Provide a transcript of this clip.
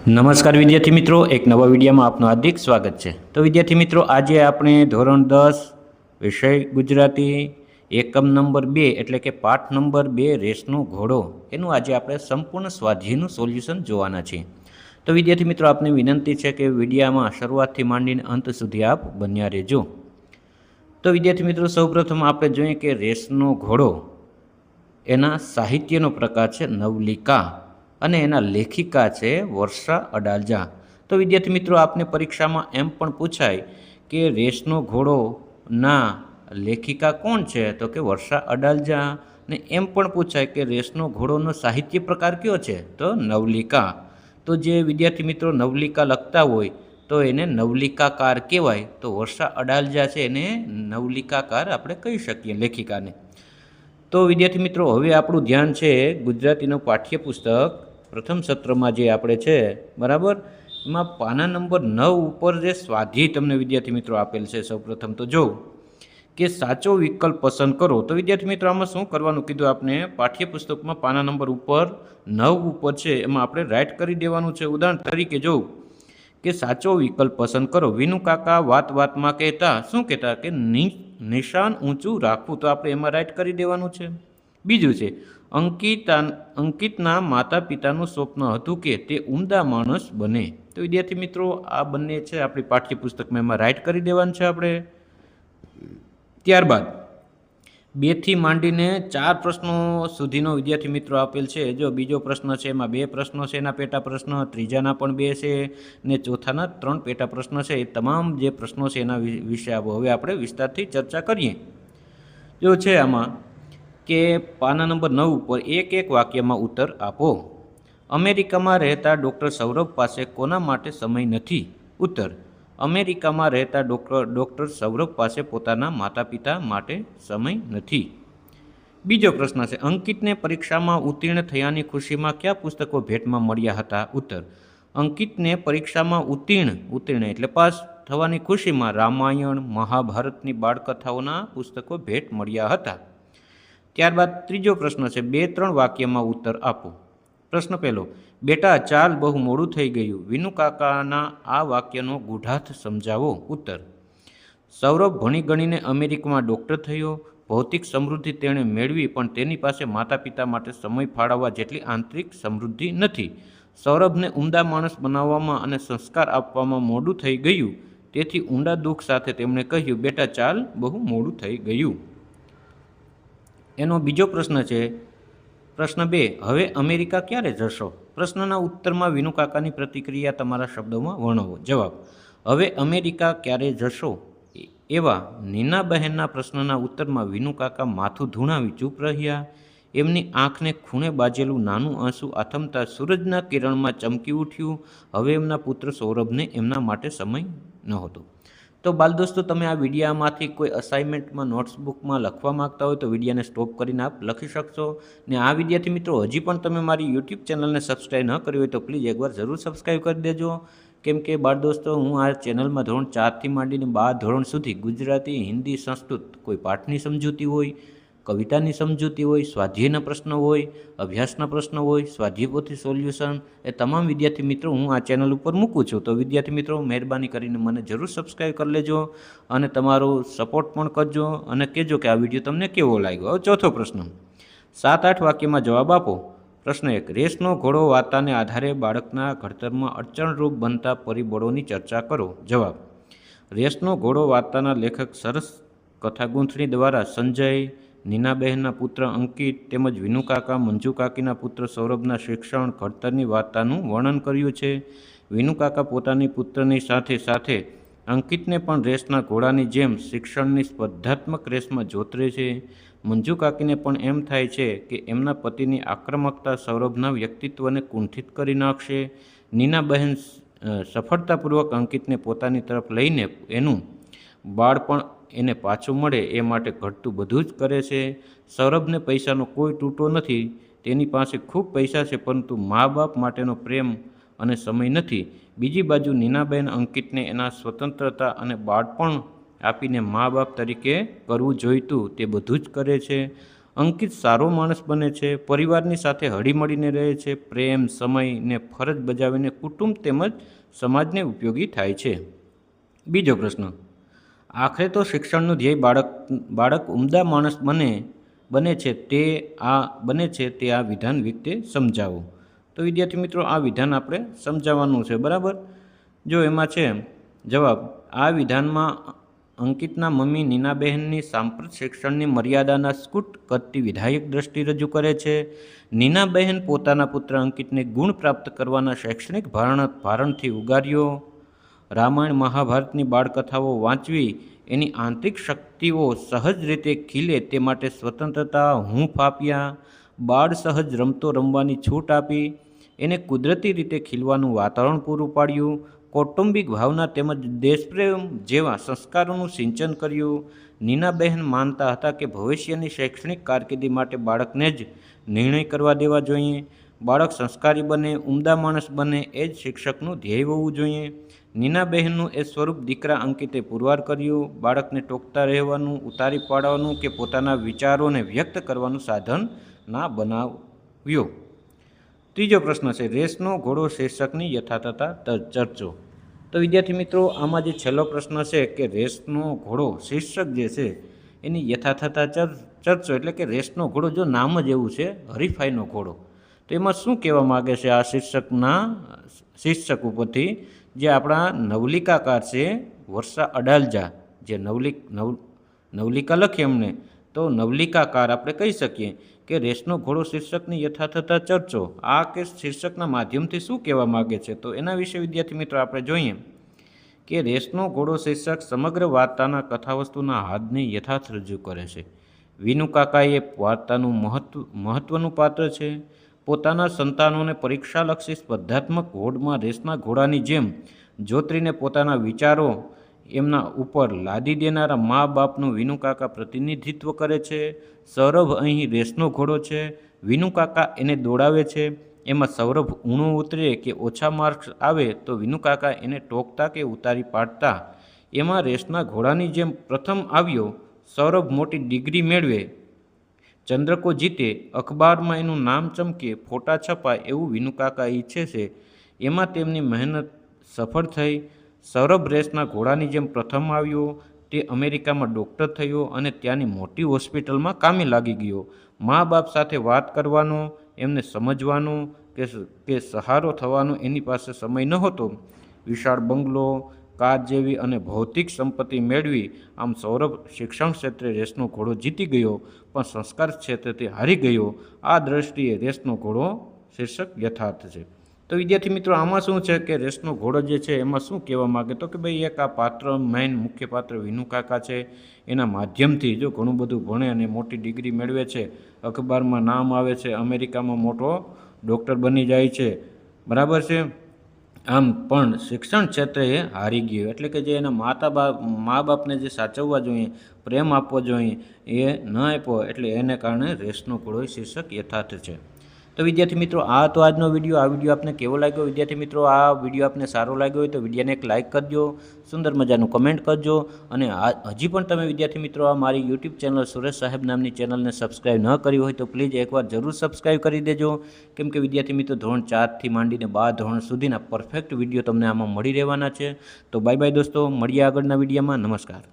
નમસ્કાર વિદ્યાર્થી મિત્રો, એક નવા વિડીયોમાં આપનું હાર્દિક સ્વાગત છે। તો વિદ્યાર્થી મિત્રો, આજે આપણે ધોરણ 10 વિષય ગુજરાતી એકમ નંબર 2 એટલે કે પાઠ નંબર 2 રેસનો ઘોડો એનું આજે આપણે સંપૂર્ણ સ્વાધ્યાયનું સોલ્યુશન જોવાના છીએ। તો વિદ્યાર્થી મિત્રો, આપને વિનંતી છે કે વિડીયોમાં શરૂઆતથી માંડીને અંત સુધી આપ બન્યા રહેજો। તો વિદ્યાર્થી મિત્રો, સૌપ્રથમ આપણે જોઈએ કે રેસનો ઘોડો એના સાહિત્યનો પ્રકાર છે નવલિકા અને એના લેખિકા છે વર્ષા અડાલજા। તો વિદ્યાર્થી મિત્રો, આપને પરીક્ષામાં એમ પણ પૂછાય કે રેસનો ઘોડોના લેખિકા કોણ છે, તો કે વર્ષા અડાલજા। ને એમ પણ પૂછાય કે રેસનો ઘોડોનો સાહિત્ય પ્રકાર કયો છે, તો નવલિકા। તો જે વિદ્યાર્થી મિત્રો નવલિકા લખતા હોય તો એને નવલિકાકાર કહેવાય। તો વર્ષા અડાલજા છે એને નવલિકાકાર આપણે કહી શકીએ લેખિકાને। તો વિદ્યાર્થી મિત્રો, હવે આપણું ધ્યાન છે ગુજરાતીનું પાઠ્યપુસ્તક પ્રથમ સત્રમાં જે આપણે છે બરાબર, એમાં પાના નંબર 9 ઉપર જે સ્વાધ્યાય તમને વિદ્યાર્થી મિત્રો આપેલ છે। સૌપ્રથમ તો જો કે સાચો વિકલ્પ પસંદ કરો। તો વિદ્યાર્થી મિત્રો, આમાં શું કરવાનું કીધું આપણે, પાઠ્યપુસ્તકમાં પાના નંબર ઉપર 9 ઉપર છે એમાં આપણે રાઇટ કરી દેવાનું છે। ઉદાહરણ તરીકે જો કે સાચો વિકલ્પ પસંદ કરો। વિનુ કાકા વાત વાતમાં કહેતા શું કહેતા કે નિશાન ઊંચું રાખવું, તો આપણે એમાં રાઇટ કરી દેવાનું છે। બીજું છે અંકિતના માતા પિતાનું સ્વપ્ન હતું કે તે ઉમદા માણસ બને। તો વિદ્યાર્થી મિત્રો, આ બંને છે આપણી પાઠ્યપુસ્તકમાં, એમાં રાઇટ કરી દેવાનું છે આપણે। ત્યારબાદ 2 થી માંડીને 4 પ્રશ્નો સુધીનો વિદ્યાર્થી મિત્રો આપેલ છે। જો બીજો પ્રશ્ન છે એમાં 2 પ્રશ્નો છે એના પેટા પ્રશ્ન, ત્રીજાના પણ 2 છે ને ચોથાના 3 પેટા પ્રશ્ન છે। એ તમામ જે પ્રશ્નો છે એના વિશે હવે આપણે વિસ્તારથી ચર્ચા કરીએ। જો છે આમાં કે પાના નંબર 9 ઉપર એક વાક્યમાં ઉત્તર આપો। અમેરિકામાં રહેતા ડૉક્ટર સૌરભ પાસે કોના માટે સમય નથી? ઉત્તર: અમેરિકામાં રહેતા ડૉક્ટર સૌરભ પાસે પોતાના માતા પિતા માટે સમય નથી। બીજો પ્રશ્ન છે અંકિતને પરીક્ષામાં ઉત્તીર્ણ થયાની ખુશીમાં કયા પુસ્તકો ભેટમાં મળ્યા હતા? ઉત્તર: અંકિતને પરીક્ષામાં ઉત્તીર્ણ એટલે પાસ થવાની ખુશીમાં રામાયણ મહાભારતની બાળકથાઓના પુસ્તકો ભેટ મળ્યા હતા। ત્યારબાદ ત્રીજો પ્રશ્ન છે 2-3 વાક્યમાં ઉત્તર આપો। પ્રશ્ન પહેલો: બેટા ચાલ, બહુ મોડું થઈ ગયું। વિનુ કાકાના આ વાક્યનો ગૂઢાર્થ સમજાવો। ઉત્તર: સૌરભ ભણી ગણીને અમેરિકામાં ડૉક્ટર થયો। ભૌતિક સમૃદ્ધિ તેણે મેળવી, પણ તેની પાસે માતા પિતા માટે સમય ફાળવવા જેટલી આંતરિક સમૃદ્ધિ નથી। સૌરભને ઉમદા માણસ બનાવવામાં અને સંસ્કાર આપવામાં મોડું થઈ ગયું, તેથી ઊંડા દુઃખ સાથે તેમણે કહ્યું, બેટા ચાલ, બહુ મોડું થઈ ગયું। એનો બીજો પ્રશ્ન છે પ્રશ્ન 2: હવે અમેરિકા ક્યારે જશો? પ્રશ્નના ઉત્તરમાં વિનુ કાકાની પ્રતિક્રિયા તમારા શબ્દોમાં વર્ણવો। જવાબ: હવે અમેરિકા ક્યારે જશો એવા નીનાબહેનના પ્રશ્નના ઉત્તરમાં વિનુ કાકા માથું ધૂણાવી ચૂપ રહ્યા। એમની આંખને ખૂણે બાજેલું નાનું આંસુ આથમતા સૂરજના કિરણમાં ચમકી ઉઠ્યું। હવે એમના પુત્ર સૌરભને એમના માટે સમય નહોતો। તો બાલ દોસ્તો, તમે આ વિડીયામાંથી કોઈ અસાઇનમેન્ટમાં નોટ્સબુકમાં લખવા માગતા હોય તો વિડીયાને સ્ટોપ કરીને આપ લખી શકશો। ને આ વિદ્યાર્થી મિત્રો, હજી પણ તમે મારી યુટ્યુબ ચેનલને સબસ્ક્રાઈબ ન કરી હોય તો પ્લીઝ એકવાર જરૂર સબસ્ક્રાઈબ કરી દેજો। કેમ કે બાળ દોસ્તો, હું આ ચેનલમાં ધોરણ 4થી માંડીને 12 ધોરણ સુધી ગુજરાતી, હિન્દી, સંસ્કૃત કોઈ પાઠની સમજૂતી હોય, કવિતાની સમજૂતી હોય, સ્વાધ્યાયના પ્રશ્નો હોય, અભ્યાસના પ્રશ્નો હોય, સ્વાધ્યાય પોથી સોલ્યુશન, એ તમામ વિદ્યાર્થી મિત્રો હું આ ચેનલ ઉપર મૂકું છું। તો વિદ્યાર્થી મિત્રો, મહેરબાની કરીને મને જરૂર સબસ્ક્રાઈબ કરી લેજો અને તમારો સપોર્ટ પણ કરજો અને કહેજો કે આ વિડીયો તમને કેવો લાગ્યો। હવે ચોથો પ્રશ્ન, 7-8 વાક્યમાં જવાબ આપો। પ્રશ્ન 1: રેસનો ઘોડો વાર્તાને આધારે બાળકના ઘડતરમાં અડચણરૂપ બનતા પરિબળોની ચર્ચા કરો। જવાબ: રેસનો ઘોડો વાર્તાના લેખક સરસ કથાગૂંથણી દ્વારા સંજય, નીનાબહેનના પુત્ર અંકિત તેમજ વિનુ કાકા, મંજુ કાકીના પુત્ર સૌરભના શિક્ષણ ઘડતરની વાર્તાનું વર્ણન કર્યું છે। વિનુ કાકા પોતાની પુત્રની સાથે સાથે અંકિતને પણ રેસના ઘોડાની જેમ શિક્ષણની સ્પર્ધાત્મક રેસમાં જોતરે છે। મંજુ કાકીને પણ એમ થાય છે કે એમના પતિની આક્રમકતા સૌરભના વ્યક્તિત્વને કુંઠિત કરી નાખશે। નીનાબહેન સફળતાપૂર્વક અંકિતને પોતાની તરફ લઈને એનું બાળપણ એને પાછું મળે એ માટે ઘટતું બધું જ કરે છે। સૌરભને પૈસાનો કોઈ તૂટો નથી, તેની પાસે ખૂબ પૈસા છે, પરંતુ મા બાપ માટેનો પ્રેમ અને સમય નથી। બીજી બાજુ નીનાબહેન અંકિતને એના સ્વતંત્રતા અને બાળપણ આપીને મા બાપ તરીકે કરવું જોઈતું તે બધું જ કરે છે। અંકિત સારો માણસ બને છે, પરિવારની સાથે હળીમળીને રહે છે, પ્રેમ, સમય ને ફરજ બજાવીને કુટુંબ તેમજ સમાજને ઉપયોગી થાય છે। બીજો પ્રશ્ન, આખરે તો શિક્ષણનું ધ્યેય બાળક ઉમદા માણસ બને છે તે આ વિધાન વિગતે સમજાવો। તો વિદ્યાર્થી મિત્રો આ વિધાન આપણે સમજાવવાનું છે, બરાબર। જો એમાં છે જવાબ, આ વિધાનમાં અંકિતના મમ્મી નીનાબહેનની સાંપ્રત શિક્ષણની મર્યાદાના સ્કૂટ કરતી વિધાયક દ્રષ્ટિ રજૂ કરે છે। નીનાબહેન પોતાના પુત્ર અંકિતને ગુણ પ્રાપ્ત કરવાના શૈક્ષણિક ભારણથી ઉગાર્યો। રામાયણ મહાભારતની બાળકથાઓ વાંચવી, એની આંતરિક શક્તિઓ સહજ રીતે ખીલે તે માટે સ્વતંત્રતા, હૂંફ આપ્યા। બાળ સહજ રમતો રમવાની છૂટ આપી, એને કુદરતી રીતે ખીલવાનું વાતાવરણ પૂરું પાડ્યું। કૌટુંબિક ભાવના તેમજ દેશપ્રેમ જેવા સંસ્કારોનું સિંચન કર્યું। નીનાબહેન માનતા હતા કે ભવિષ્યની શૈક્ષણિક કારકિર્દી માટે બાળકને જ નિર્ણય કરવા દેવા જોઈએ। બાળક સંસ્કારી બને, ઉમદા માણસ બને એ જ શિક્ષકનું ધ્યેય હોવું જોઈએ। નીનાબહેનનું એ સ્વરૂપ દીકરા અંકિતે પુરવાર કર્યું। બાળકને ટોકતા રહેવાનું, ઉતારી પાડવાનું કે પોતાના વિચારોને વ્યક્ત કરવાનું સાધન ના બનાવ્યો। ત્રીજો પ્રશ્ન છે, રેસનો ઘોડો શીર્ષકની યથાર્થતા ચર્ચો। તો વિદ્યાર્થી મિત્રો આમાં જે છેલ્લો પ્રશ્ન છે કે રેસનો ઘોડો શીર્ષક જે છે એની યથાર્થતા ચર્ચો, એટલે કે રેસનો ઘોડો, જો નામ જ એવું છે હરીફાઈનો ઘોડો, તો એમાં શું કહેવા માગે છે આ શીર્ષક ઉપરથી? જે આપણા નવલિકાકાર છે વર્ષા અડાલજા, જે નવલિકા લખી એમને, તો નવલિકાકાર આપણે કહી શકીએ કે રેસનો ઘોડો શીર્ષકની યથાર્થતા ચર્ચો આ કે શીર્ષકના માધ્યમથી શું કહેવા માગે છે, તો એના વિશે વિદ્યાર્થી મિત્રો આપણે જોઈએ કે રેસનો ઘોડો શીર્ષક સમગ્ર વાર્તાના કથાવસ્તુના હાદને યથાર્થ રજૂ કરે છે। વિનુકાકા એ વાર્તાનું મહત્વનું પાત્ર છે। પોતાના સંતાનોને પરીક્ષાલક્ષી સ્પર્ધાત્મક હોડમાં રેસના ઘોડાની જેમ જોતરીને પોતાના વિચારો એમના ઉપર લાદી દેનારા મા બાપનું વિનુકાકા પ્રતિનિધિત્વ કરે છે। સૌરભ અહીં રેસનો ઘોડો છે, વિનુકાકા એને દોડાવે છે। એમાં સૌરભ ઊણો ઉતરે કે ઓછા માર્ક્સ આવે તો વિનુકાકા એને ટોકતા કે ઉતારી પાડતા। એમાં રેસના ઘોડાની જેમ પ્રથમ આવ્યો સૌરભ મોટી ડિગ્રી મેળવે, ચંદ્રકો જીતે, અખબારમાં એનું નામ ચમકે, ફોટા છપાય એવું વિનુકાકા ઈચ્છે છે। એમાં તેમની મહેનત સફળ થઈ। સૌરભ રેસના ઘોડાની જેમ પ્રથમ આવ્યો, તે અમેરિકામાં ડૉક્ટર થયો અને ત્યાંની મોટી હોસ્પિટલમાં કામે લાગી ગયો। મા બાપ સાથે વાત કરવાનો, એમને સમજવાનો કે સહારો થવાનો એની પાસે સમય નહોતો। વિશાળ બંગલો, કાર જેવી અને ભૌતિક સંપત્તિ મેળવી આમ સૌરભ શિક્ષણ ક્ષેત્રે રેસનો ઘોડો જીતી ગયો, પણ સંસ્કાર ક્ષેત્રેથી હારી ગયો। આ દ્રષ્ટિએ રેસનો ઘોડો શીર્ષક યથાર્થ છે। તો વિદ્યાર્થી મિત્રો આમાં શું છે કે રેસનો ઘોડો જે છે એમાં શું કહેવા માગે, તો કે ભાઈ એક આ પાત્ર મુખ્ય પાત્ર વિનુકાકા છે, એના માધ્યમથી જો ઘણું બધું ભણે અને મોટી ડિગ્રી મેળવે છે, અખબારમાં નામ આવે છે, અમેરિકામાં મોટો ડૉક્ટર બની જાય છે, બરાબર છે। આમ પણ શિક્ષણ ક્ષેત્રે એ હારી ગયો, એટલે કે જે એના મા બાપને જે સાચવવા જોઈએ, પ્રેમ આપવો જોઈએ એ ન આપ્યો, એટલે એને કારણે રેસનો ઘોડો શીર્ષક યથાર્થ છે। તો વિદ્યાર્થી મિત્રો આ તો આજનો વિડીયો, આ વિડીયો આપને કેવો લાગ્યો? વિદ્યાર્થી મિત્રો આ વિડીયો આપને સારો લાગ્યો હોય તો વિડીયોને એક લાઇક કરજો, સુંદર મજાનું કમેન્ટ કરજો, અને હજી પણ તમે વિદ્યાર્થી મિત્રો આ મારી યુટ્યુબ ચેનલ સુરેશ સાહેબ નામની ચેનલને સબસ્ક્રાઈબ ન કરી હોય તો પ્લીઝ એકવાર જરૂર સબસ્ક્રાઈબ કરી દેજો, કેમ કે વિદ્યાર્થી મિત્રો ધોરણ 4થી માંડીને 12 ધોરણ સુધીના પરફેક્ટ વિડીયો તમને આમાં મળી રહેવાના છે। તો બાય બાય દોસ્તો, મળીએ આગળના વિડીયોમાં। નમસ્કાર।